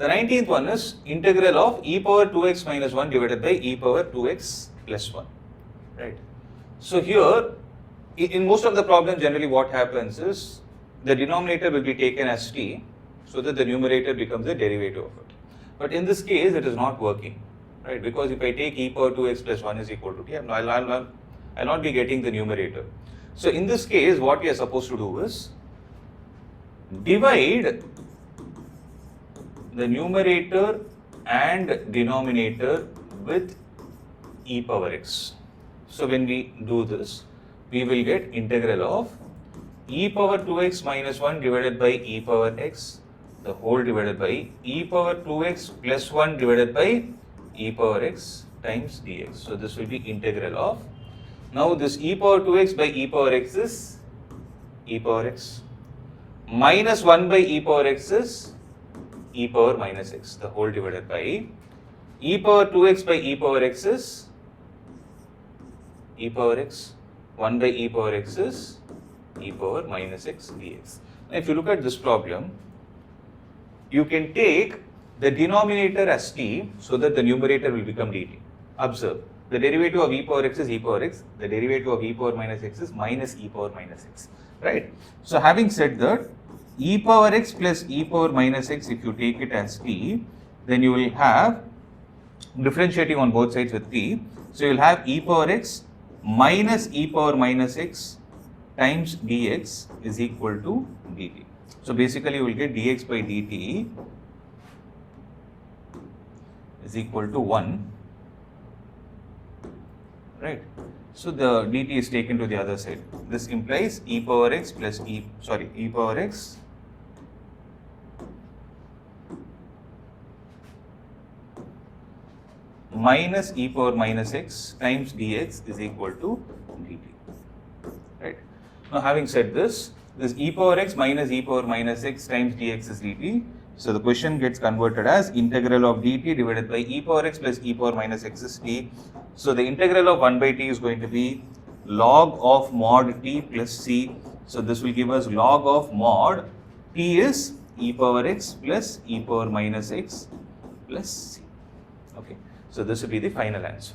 The 19th one is integral of e power 2x minus 1 divided by e power 2x plus 1. Right. So here, in most of the problems, generally what happens is the denominator will be taken as t, so that the numerator becomes the derivative of it. But in this case, it is not working, right? Because if I take e power 2x plus 1 is equal to t, I'll not be getting the numerator. So in this case, what we are supposed to do is divide the numerator and denominator with e power x. So when we do this, we will get integral of e power 2x minus 1 divided by e power x, the whole divided by e power 2x plus 1 divided by e power x times dx. So this will be integral of, now this e power 2x by e power x is e power x, minus 1 by e power x is e power minus x, the whole divided by e power 2x by e power x is e power x, 1 by e power x is e power minus x dx. Now if you look at this problem, you can take the denominator as t, so that the numerator will become dt. Observe, the derivative of e power x is e power x, the derivative of e power minus x is minus e power minus x, right? So having said that, e power x plus e power minus x, if you take it as t, then you will have differentiating on both sides with t, so you will have e power x minus e power minus x times dx is equal to dt. So basically you will get dx by dt is equal to 1, right? So the dt is taken to the other side. This implies e power x plus e power x minus e power minus x times dx is equal to dt, right? Now having said this e power x minus e power minus x times dx is dt. So the question gets converted as integral of dt divided by e power x plus e power minus x is t. So the integral of 1 by t is going to be log of mod t plus c. So this will give us log of mod t is e power x plus e power minus x plus c. Okay. So this will be the final answer.